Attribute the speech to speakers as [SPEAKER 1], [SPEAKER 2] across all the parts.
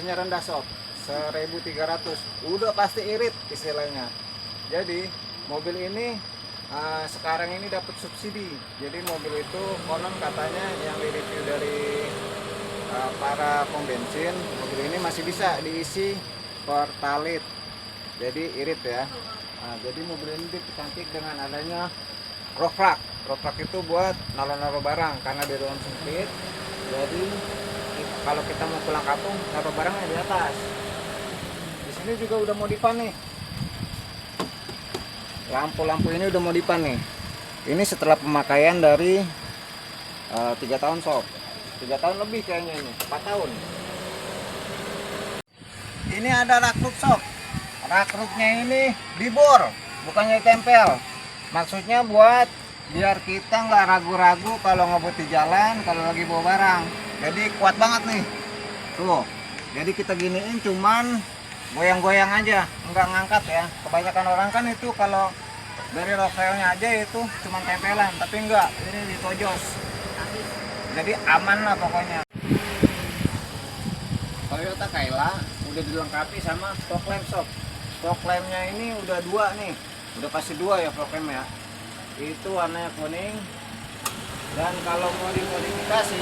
[SPEAKER 1] PKC-nya rendah sob, 1.300, udah pasti irit istilahnya. Jadi mobil ini sekarang ini dapat subsidi. Jadi mobil itu konon katanya yang direview dari para pom bensin, mobil ini masih bisa diisi pertalite, jadi irit ya. Jadi mobil ini dicantik dengan adanya roof rack. Roof rack itu buat naruh-naruh barang karena di ruang sempit. Jadi kalau kita mau pulang kampung, naruh barangnya di atas. Di sini juga udah modifan nih. Lampu-lampu ini udah modifan nih. Ini setelah pemakaian dari 3 tahun sob. 3 tahun lebih kayaknya ini, 4 tahun. Ini ada rak roof sob. Rak roofnya ini dibor, bukannya ditempel. Maksudnya buat biar kita nggak ragu-ragu kalau ngebut di jalan, kalau lagi bawa barang. Jadi kuat banget nih. Tuh. Jadi kita giniin cuman goyang-goyang aja, nggak ngangkat ya. Kebanyakan orang kan itu kalau dari railnya aja itu cuman tempelan, tapi enggak, ini ditojos. Jadi aman lah pokoknya. Toyota Kayla udah dilengkapi sama fog lamp sob. Fog lampnya ini udah 2 nih, udah pasti 2 ya fog lamp ya. Itu warnanya kuning. Dan kalau mau dimodifikasi,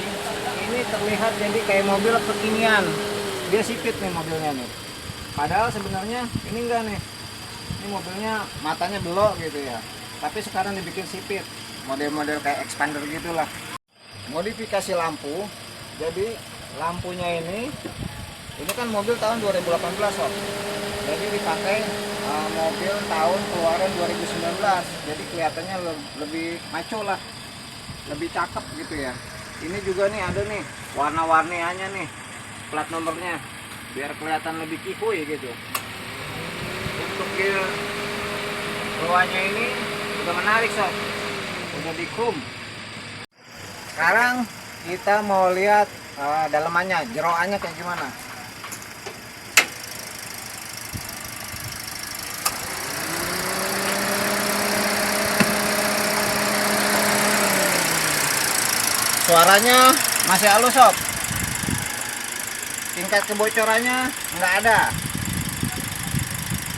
[SPEAKER 1] ini terlihat jadi kayak mobil kekinian. Dia sipit nih mobilnya nih. Padahal sebenarnya ini enggak nih. Ini mobilnya matanya belok gitu ya. Tapi sekarang dibikin sipit, model-model kayak expander gitulah. Modifikasi lampu. Jadi lampunya ini kan mobil tahun 2018 sob. Jadi dipakai mobil tahun keluaran 2019. Jadi kelihatannya lebih maco lah, lebih cakep gitu ya. Ini juga nih ada nih warna-warniannya nih, plat nomornya, biar kelihatan lebih kikuy gitu. Untuk gear bawahnya ini udah menarik sob, udah di chrome. Sekarang kita mau lihat dalemannya, jeroannya kayak gimana. Suaranya masih halus sob. Tingkat kebocorannya nggak ada.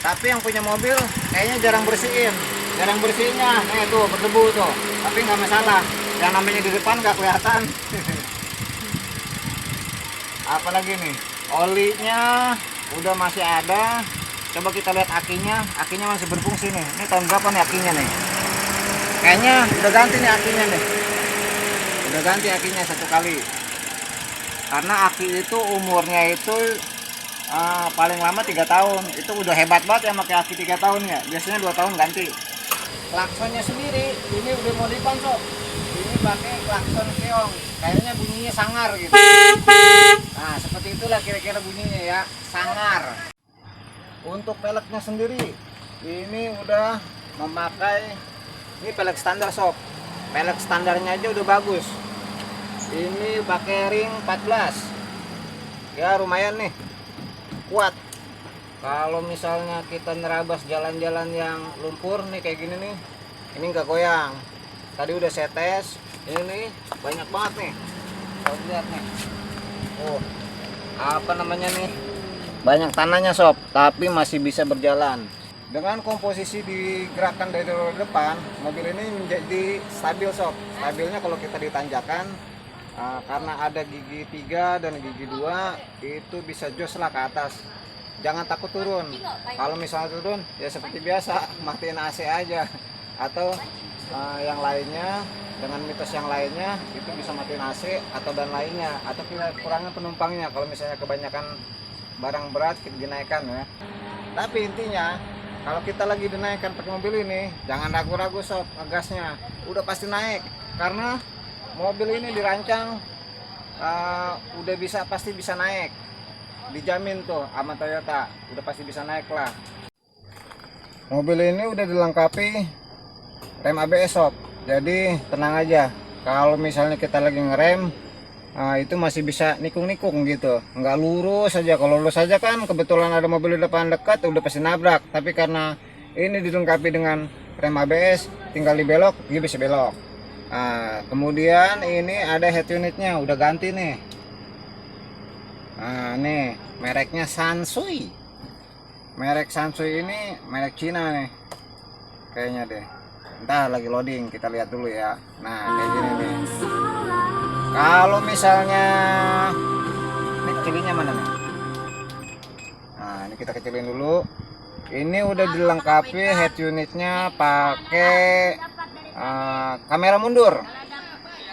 [SPEAKER 1] Tapi yang punya mobil kayaknya jarang bersihin. Jarang bersihinnya, nih tuh berdebu tuh. Tapi nggak masalah. Yang namanya di depan nggak kelihatan. Apalagi nih, olinya udah masih ada. Coba kita lihat akinya. Akinya masih berfungsi nih. Ini tahun berapa nih akinya nih? Kayaknya udah ganti nih akinya nih. Udah ganti akinya 1 kali. Karena aki itu umurnya itu paling lama 3 tahun. Itu udah hebat banget ya pakai aki 3 tahun ya. Biasanya 2 tahun ganti. Klaksonnya sendiri ini udah modifan sob. Ini pakai klakson keong. Kayaknya bunyinya sangar gitu. Nah seperti itulah kira-kira bunyinya ya, sangar. Untuk peleknya sendiri ini udah memakai, ini pelek standar sob. Pelek standarnya aja udah bagus. Ini pakai ring 14. Ya lumayan nih, kuat. Kalau misalnya kita nerabas jalan-jalan yang lumpur nih kayak gini nih, ini nggak goyang. Tadi udah saya tes, ini nih banyak banget nih. Sob lihat nih. Oh, apa namanya nih? Banyak tanahnya sob, tapi masih bisa berjalan. Dengan komposisi digerakkan dari roda depan, mobil ini menjadi stabil sob. Stabilnya kalau kita ditanjakan, karena ada gigi 3 dan gigi 2, itu bisa jos lah ke atas. Jangan takut turun. Kalau misalnya turun, ya seperti biasa, matiin AC aja. Atau yang lainnya, dengan mitos yang lainnya, itu bisa matiin AC atau dan lainnya. Atau kurangnya penumpangnya, kalau misalnya kebanyakan barang berat kita dinaikkan ya. Tapi intinya, kalau kita lagi dinaikkan pakai mobil ini, jangan ragu-ragu sob ngegasnya. Udah pasti naik, karena mobil ini dirancang udah pasti bisa naik. Dijamin tuh sama Toyota, udah pasti bisa naik lah. Mobil ini udah dilengkapi rem ABS sob. Jadi tenang aja, kalau misalnya kita lagi ngerem, itu masih bisa nikung-nikung gitu, nggak lurus aja. Kalau lurus aja kan kebetulan ada mobil di depan dekat udah pasti nabrak. Tapi karena ini dilengkapi dengan rem ABS, tinggal dibelok dia bisa belok. Kemudian ini ada head unitnya udah ganti nih. Nih mereknya Sansui. Merek Sansui ini merek Cina nih kayaknya deh. Entah lagi loading, kita lihat dulu ya. Nah kayak gini nih. Kalau misalnya ini kecilinnya mana nih? Nah ini kita kecilin dulu. Ini udah dilengkapi head unitnya pakai kamera mundur.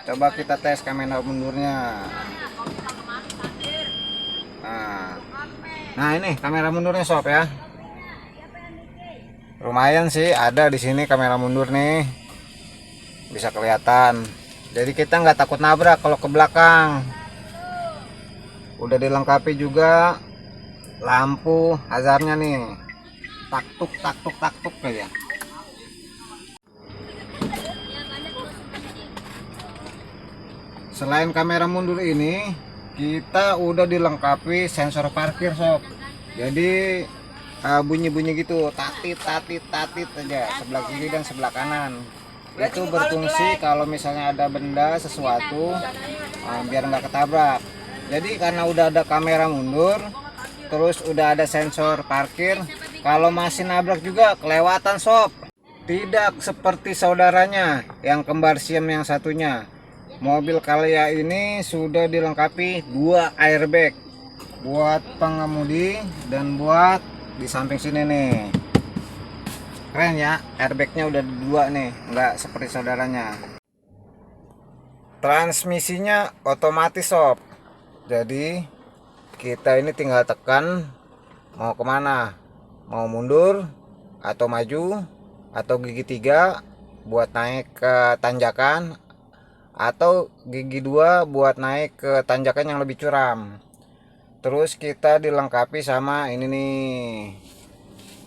[SPEAKER 1] Coba kita tes kamera mundurnya. Nah ini kamera mundurnya sob ya. Lumayan sih ada di sini kamera mundur nih. Bisa kelihatan. Jadi kita nggak takut nabrak kalau ke belakang. Udah dilengkapi juga lampu hazardnya nih. Taktuk taktuk taktuk aja. Selain kamera mundur ini, kita udah dilengkapi sensor parkir sob. Jadi bunyi-bunyi gitu, tatit tatit tatit aja sebelah kiri dan sebelah kanan. Itu berfungsi kalau misalnya ada benda sesuatu biar nggak ketabrak. Jadi karena udah ada kamera mundur, terus udah ada sensor parkir, kalau masih nabrak juga kelewatan sob. Tidak seperti saudaranya yang kembar siam yang satunya. Mobil Calya ini sudah dilengkapi 2 airbag buat pengemudi dan buat di samping sini nih. Keren ya, airbagnya udah 2 nih, nggak seperti saudaranya. Transmisinya otomatis sob. Jadi kita ini tinggal tekan mau kemana, mau mundur atau maju, atau gigi 3 buat naik ke tanjakan, atau gigi 2 buat naik ke tanjakan yang lebih curam. Terus kita dilengkapi sama ini nih.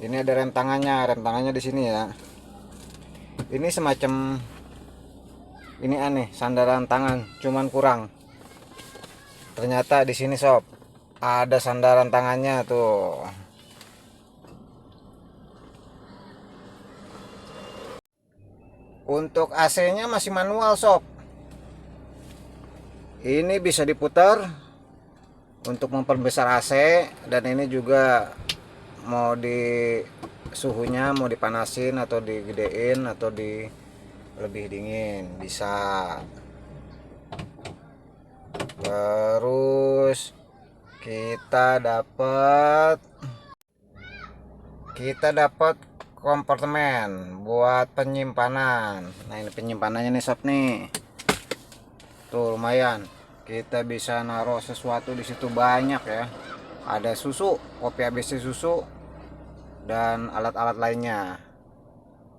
[SPEAKER 1] Ini ada rem tangannya di sini ya. Ini semacam ini aneh, sandaran tangan, cuman kurang. Ternyata di sini sob ada sandaran tangannya tuh. Untuk AC-nya masih manual sob. Ini bisa diputar untuk memperbesar AC, dan ini juga mau di suhunya mau dipanasin atau digedein atau di lebih dingin bisa. Terus kita dapat kompartemen buat penyimpanan. Nah ini penyimpanannya nih sob nih. Tuh lumayan, kita bisa naruh sesuatu di situ banyak ya. Ada susu, kopi ABC susu, dan alat-alat lainnya.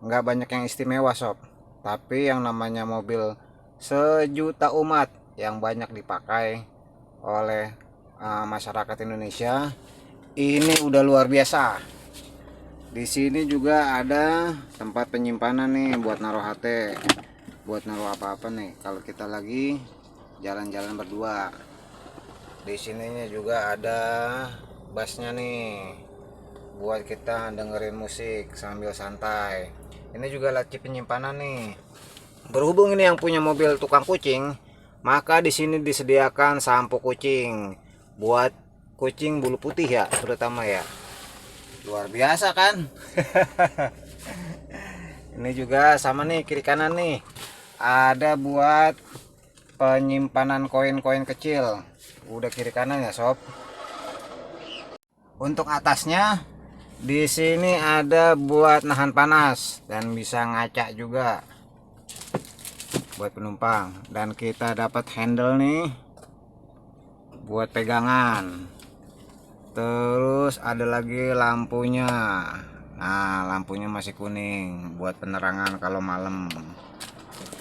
[SPEAKER 1] Nggak banyak yang istimewa sob, tapi yang namanya mobil sejuta umat yang banyak dipakai oleh masyarakat Indonesia, ini udah luar biasa. Di sini juga ada tempat penyimpanan nih buat naruh HT, buat naruh apa-apa nih kalau kita lagi jalan-jalan berdua. Di sininya juga ada bassnya nih buat kita dengerin musik sambil santai. Ini juga laci penyimpanan nih. Berhubung ini yang punya mobil tukang kucing, maka di sini disediakan sampo kucing buat kucing bulu putih ya, terutama ya. Luar biasa kan? Ini juga sama nih, kiri kanan nih ada buat penyimpanan koin-koin kecil. Udah kiri kanan ya sob. Untuk atasnya di sini ada buat nahan panas dan bisa ngaca juga buat penumpang. Dan kita dapat handle nih buat pegangan. Terus ada lagi lampunya. Nah lampunya masih kuning buat penerangan kalau malam.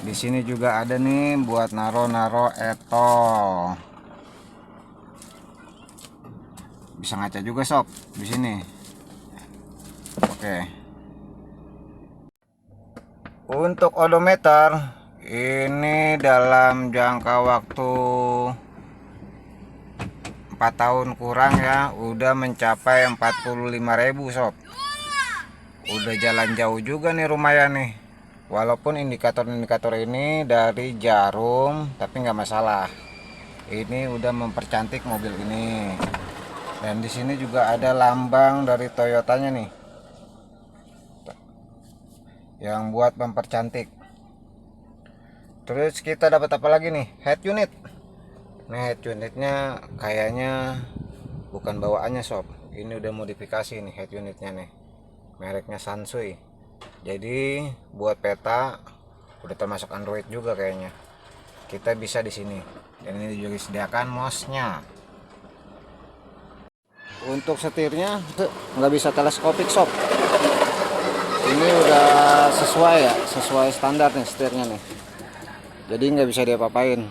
[SPEAKER 1] Di sini juga ada nih buat naro eto. Bisa ngaca juga sob di sini. Oke. Untuk odometer ini dalam jangka waktu 4 tahun kurang ya, udah mencapai 45.000 sob. Udah jalan jauh juga nih lumayan nih. Walaupun indikator-indikator ini dari Jarum, tapi nggak masalah. Ini udah mempercantik mobil ini. Dan di sini juga ada lambang dari Toyotanya nih, yang buat mempercantik. Terus kita dapat apa lagi nih? Head unit. Nah, head unitnya kayaknya bukan bawaannya sob. Ini udah modifikasi nih head unitnya nih. Mereknya Sansui. Jadi buat peta udah termasuk Android juga kayaknya. Kita bisa di sini. Dan ini juga disediakan mouse-nya. Untuk setirnya nggak bisa teleskopik sob. Ini udah sesuai ya, sesuai standar nih setirnya nih. Jadi nggak bisa diapa-apain.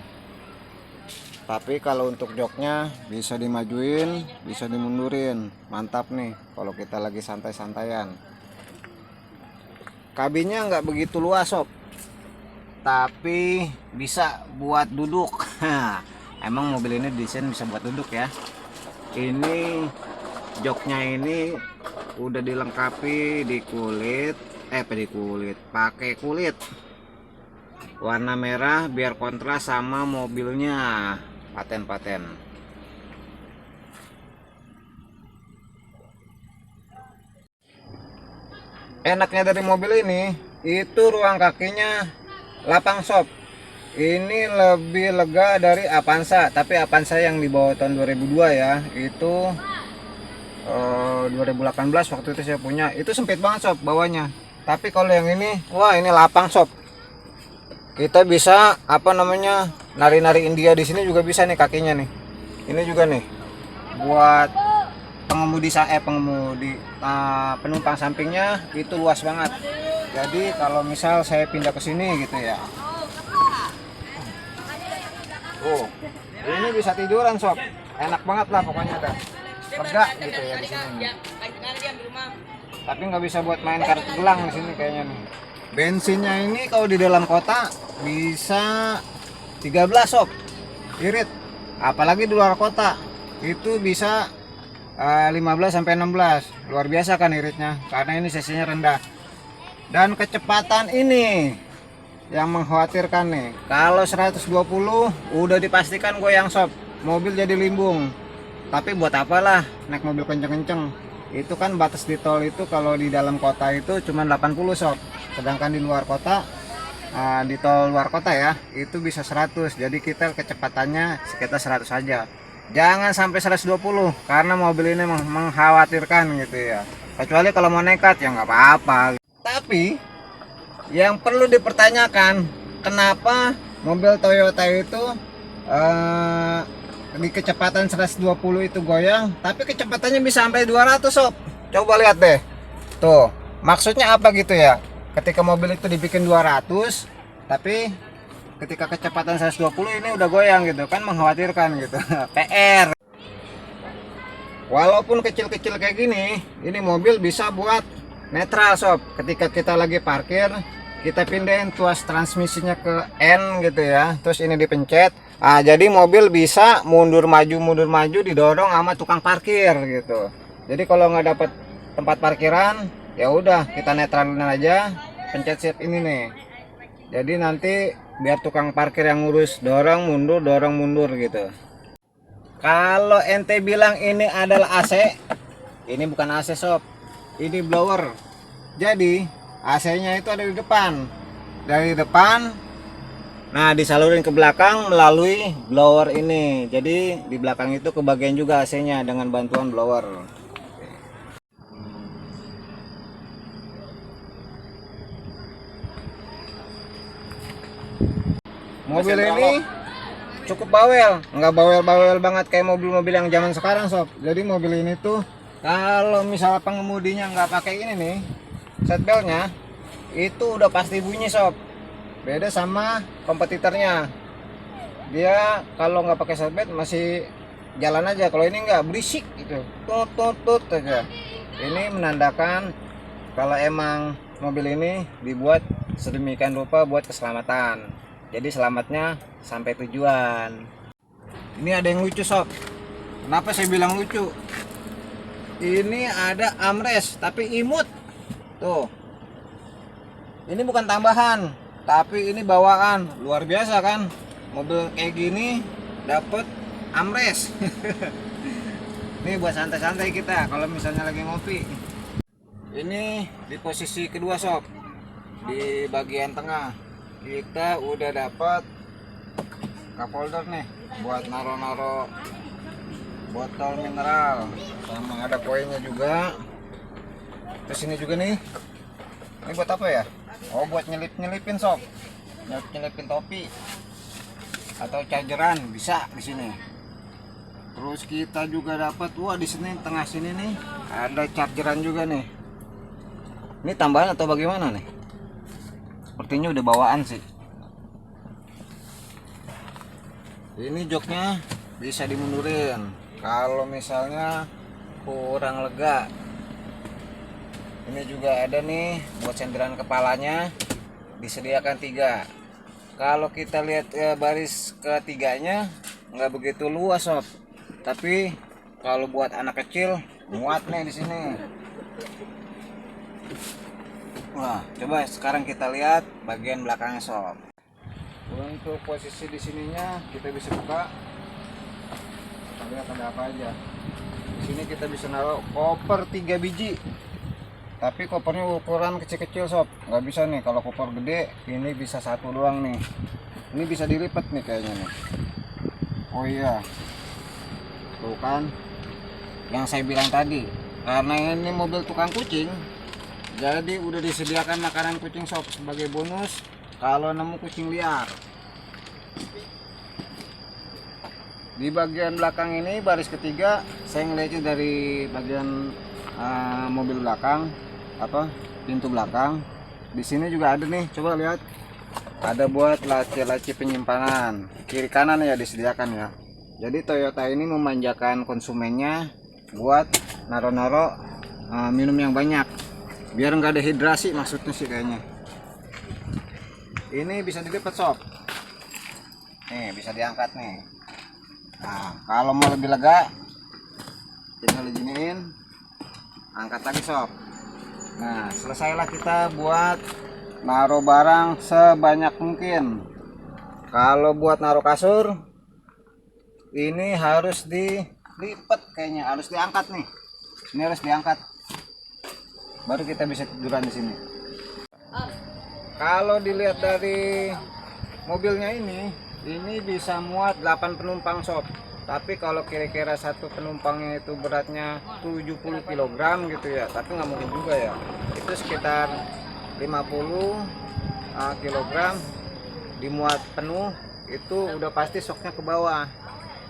[SPEAKER 1] Tapi kalau untuk joknya bisa dimajuin, bisa dimundurin. Mantap nih kalau kita lagi santai-santaian. Kabinnya nggak begitu luas sob, tapi bisa buat duduk. Emang mobil ini desain bisa buat duduk ya. Ini joknya ini udah dilengkapi di kulit, pakai kulit warna merah biar kontras sama mobilnya. Paten. Enaknya dari mobil ini itu ruang kakinya lapang sob. Ini lebih lega dari Avanza, tapi Avanza yang dibawa tahun 2002 ya, itu 2018 waktu itu saya punya, itu sempit banget sob bawahnya. Tapi kalau yang ini, wah ini lapang sob. Kita bisa apa namanya, nari-nari India di sini juga bisa nih kakinya nih. Ini juga nih buat penumpang sampingnya itu luas banget. Jadi kalau misal saya pindah ke sini gitu ya. Oh, ini bisa tiduran sob. Enak banget lah pokoknya dah. Lega gitu ya di sini. Tapi nggak bisa buat main kartu gelang di sini kayaknya nih. Bensinnya ini kalau di dalam kota bisa 13 sob. Irit. Apalagi di luar kota itu bisa 15 sampai 16. Luar biasa kan iritnya karena ini cc-nya rendah. Dan kecepatan ini yang mengkhawatirkan nih. Kalau 120 udah dipastikan goyang sob. Mobil jadi limbung. Tapi buat apalah naik mobil kenceng-kenceng. Itu kan batas di tol itu kalau di dalam kota itu cuma 80 sob. Sedangkan di luar kota, di tol luar kota ya, itu bisa 100. Jadi kita kecepatannya sekitar 100 saja. Jangan sampai 120 karena mobil ini mengkhawatirkan gitu ya. Kecuali kalau mau nekat ya nggak apa-apa. Tapi yang perlu dipertanyakan, kenapa mobil Toyota itu di kecepatan 120 itu goyang, tapi kecepatannya bisa sampai 200 sob. Coba lihat deh. Tuh, maksudnya apa gitu ya? Ketika mobil itu dibikin 200, tapi ketika kecepatan 120 ini udah goyang gitu kan, mengkhawatirkan gitu. PR. Walaupun kecil-kecil kayak gini, ini mobil bisa buat netral sob. Ketika kita lagi parkir, kita pindahin tuas transmisinya ke N gitu ya, terus ini dipencet. Jadi mobil bisa mundur maju didorong sama tukang parkir gitu. Jadi kalau nggak dapat tempat parkiran, ya udah kita netralin aja, pencet shift ini nih. Jadi nanti biar tukang parkir yang ngurus dorong mundur gitu. Kalau ente bilang ini adalah AC, ini bukan AC sob, ini blower. Jadi AC-nya itu ada di depan. Dari depan, nah disalurin ke belakang melalui blower ini. Jadi di belakang itu kebagian juga AC-nya dengan bantuan blower. Mobil ini cukup bawel, nggak bawel-bawel banget kayak mobil-mobil yang zaman sekarang sob. Jadi mobil ini tuh kalau misalnya pengemudinya nggak pakai ini nih, seatbeltnya, itu udah pasti bunyi sob. Beda sama kompetitornya. Dia kalau nggak pakai seatbelt masih jalan aja. Kalau ini nggak, berisik gitu, tut aja. Ini menandakan kalau emang mobil ini dibuat sedemikian rupa buat keselamatan. Jadi selamatnya sampai tujuan. Ini ada yang lucu sob. Kenapa saya bilang lucu? Ini ada armrest tapi imut. Tuh. Ini bukan tambahan, tapi ini bawaan. Luar biasa kan? Mobil kayak gini dapat armrest. Ini buat santai-santai kita kalau misalnya lagi ngopi. Ini di posisi kedua sob, di bagian tengah kita udah dapat cup holder nih buat naro-naro botol mineral, sama ada koinnya juga. Terus ini juga nih, ini buat apa ya? Oh, buat nyelip-nyelipin sob, nyelip-nyelipin topi atau chargeran bisa di sini. Terus kita juga dapat, wah di sini tengah sini nih ada chargeran juga nih. Ini tambahan atau bagaimana nih? Sepertinya udah bawaan sih. Ini joknya bisa dimundurin kalau misalnya kurang lega. Ini juga ada nih buat senderan kepalanya, disediakan 3. Kalau kita lihat baris ketiganya nggak begitu luas sob, tapi kalau buat anak kecil muat nih di sini. Wah, coba sekarang kita lihat bagian belakangnya sob. Untuk posisi di sininya kita bisa buka. Kita lihat ada apa aja. Di sini kita bisa naruh koper 3 biji. Tapi kopernya ukuran kecil-kecil sob, nggak bisa nih kalau koper gede. Ini bisa 1 doang nih. Ini bisa dilipat nih kayaknya nih. Oh iya, tuh kan yang saya bilang tadi, karena ini mobil tukang kucing, jadi udah disediakan makanan kucing sob sebagai bonus kalau nemu kucing liar. Di bagian belakang ini baris ketiga, saya ngeliatnya dari bagian mobil belakang, apa pintu belakang. Di sini juga ada nih, coba lihat, ada buat laci-laci penyimpanan kiri kanan ya, disediakan ya. Jadi Toyota ini memanjakan konsumennya buat naro-naro minum yang banyak, biar nggak dehidrasi maksudnya sih kayaknya. Ini bisa dilipat sob, nih bisa diangkat nih. Nah, kalau mau lebih lega tinggal diginiin, angkat lagi sob. Nah, selesailah kita buat naruh barang sebanyak mungkin. Kalau buat naruh kasur ini harus dilipat, kayaknya harus diangkat nih. Ini harus diangkat, baru kita bisa tiduran di sini. Kalau dilihat dari mobilnya ini bisa muat 8 penumpang sob. Tapi kalau kira-kira satu penumpangnya itu beratnya 70 kg gitu ya, tapi nggak mungkin juga ya. Itu sekitar 50 kg dimuat penuh, itu udah pasti soknya ke bawah.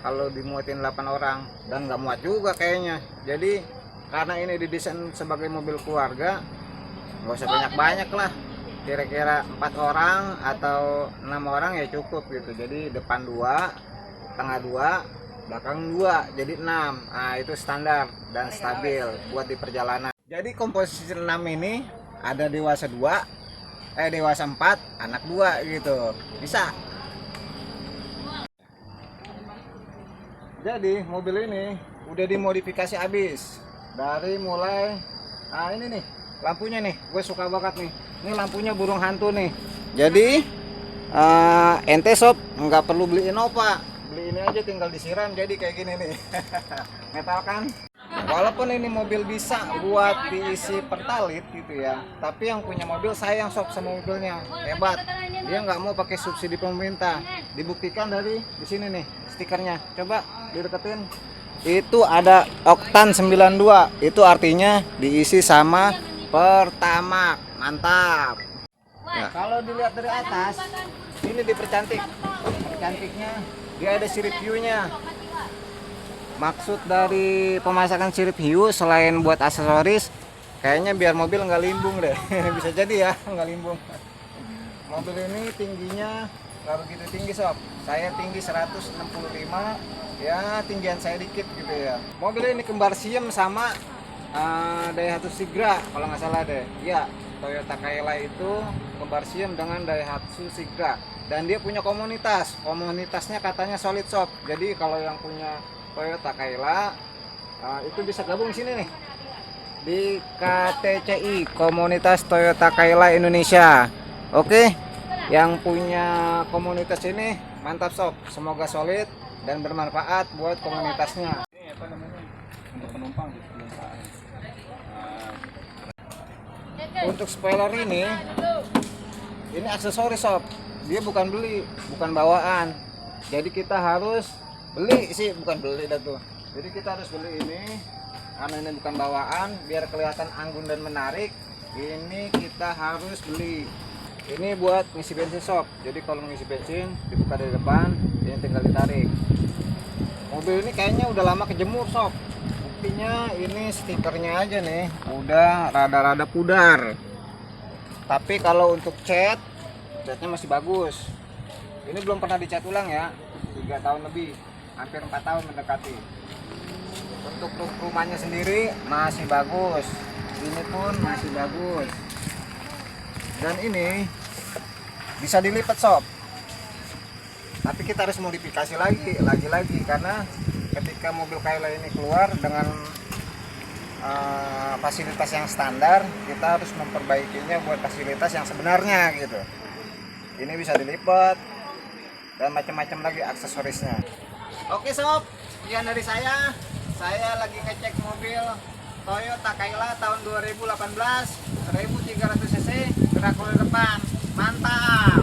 [SPEAKER 1] Kalau dimuatin 8 orang, dan nggak muat juga kayaknya. Jadi karena ini didesain sebagai mobil keluarga, nggak usah banyak-banyak lah. Kira-kira 4 orang atau 6 orang ya cukup gitu. Jadi depan 2, tengah 2, belakang 2, jadi 6. Nah, itu standar dan stabil buat di perjalanan. Jadi komposisi 6 ini ada dewasa 2, dewasa 4, anak 2 gitu. Bisa. Jadi mobil ini udah dimodifikasi habis. Dari mulai ini nih lampunya nih, gue suka banget nih. Ini lampunya burung hantu nih. Jadi ente sob nggak perlu beli Innova, beli ini aja tinggal disiram jadi kayak gini nih. Metal kan? Walaupun ini mobil bisa buat diisi pertalit gitu ya, tapi yang punya mobil sayang sob sama mobilnya, hebat. Dia nggak mau pakai subsidi pemerintah. Dibuktikan dari di sini nih stikernya. Coba dideketin. Itu ada oktan 92. Itu artinya diisi sama Pertamax. Mantap. Ya, kalau dilihat dari atas, ini dipercantik. Cantiknya dia ada sirip hiunya. Maksud dari pemasangan sirip hiu selain buat aksesoris, kayaknya biar mobil nggak limbung deh. Bisa jadi ya nggak limbung. Mobil ini tingginya nggak begitu tinggi sob. Saya tinggi 165, ya tinggian saya dikit gitu ya. Mobil ini kembar siem sama Daihatsu Sigra kalau nggak salah deh. Ya, Toyota Caylla itu kembar siem dengan Daihatsu Sigra. Dan dia punya komunitas. Komunitasnya katanya solid sob. Jadi kalau yang punya Toyota Caylla itu bisa gabung di sini nih, di KTCI, Komunitas Toyota Caylla Indonesia. Oke, yang punya komunitas ini mantap sob, semoga solid dan bermanfaat buat komunitasnya. Ini apa namanya? gampang untuk spoiler ini aksesoris sob, dia bukan beli, bukan bawaan. Jadi kita harus beli sih, bukan beli dah tuh. Jadi kita harus beli ini karena ini bukan bawaan, biar kelihatan anggun dan menarik. Ini kita harus beli. Ini buat ngisi bensin sob. Jadi kalau ngisi bensin dibuka dari depan, ini tinggal ditarik. Mobil ini kayaknya udah lama kejemur sob. Buktinya ini stikernya aja nih udah rada-rada pudar. Tapi kalau untuk catnya masih bagus. Ini belum pernah dicat ulang ya, 3 tahun lebih, hampir 4 tahun mendekati. Untuk rumahnya sendiri masih bagus, ini pun masih bagus. Dan ini bisa dilipat sob. Tapi kita harus modifikasi lagi karena ketika mobil Kayla ini keluar dengan fasilitas yang standar, kita harus memperbaikinya buat fasilitas yang sebenarnya gitu. Ini bisa dilipat dan macam-macam lagi aksesorisnya. Oke sob, sekian dari saya lagi ngecek mobil Toyota Kayla tahun 2018 1300 cc gerak roda depan, mantap.